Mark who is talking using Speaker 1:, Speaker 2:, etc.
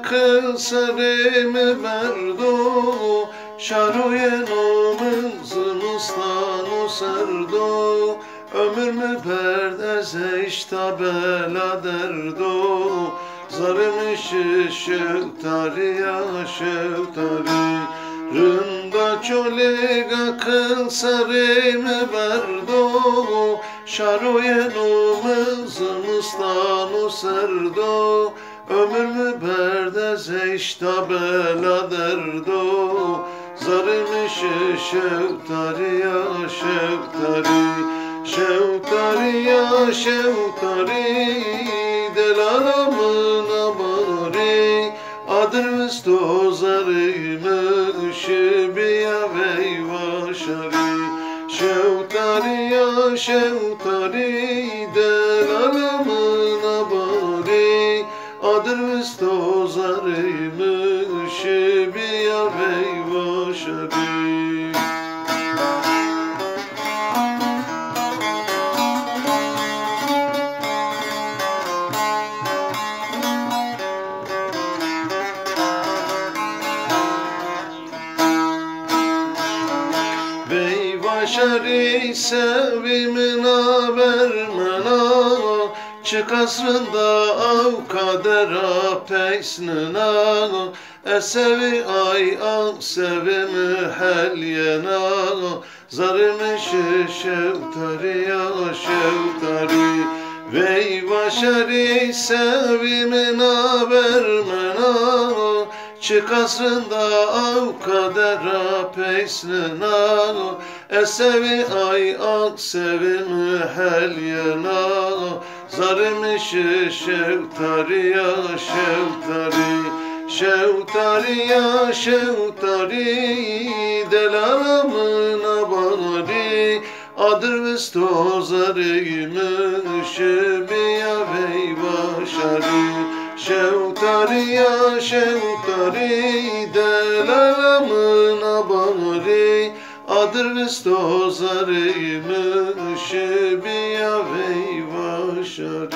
Speaker 1: akıl sarımı berdo Şaruyen omuzum ustanu serdo Ömür mü perdeze iştabela derdo Zarım şevtari ya şevtari Rında çöleg akıl sarımı berdo Şaruyen omuzum ustanu serdo Ömür mü perdeze iştabela derdo Zarım şevtari ya şevtari Şevtari ya şevtari Delalamın amari Adır visto zarımı şibiya veyvaşari Şevtari ya şevtari Delalamın amari Adır visto zarımı şibiya veyvaşari Veyvaşari sevimina vermena Çık asrında av kadera peysnina Esevi ay an sevimi helyena Zarımı şevtari ya şevtari Veyvaşari sevimina vermena Çık asrında av kadera peysnina Esevi ay an sevimi helyena Zarım şevtari ya şevtari Şevtari ya şevtari Delalamın abari Adır visto zarımın şibiya veyvaşari Şevtari ya şevtari Delalamın abari Adır visto zarımın şibiya veyvaşari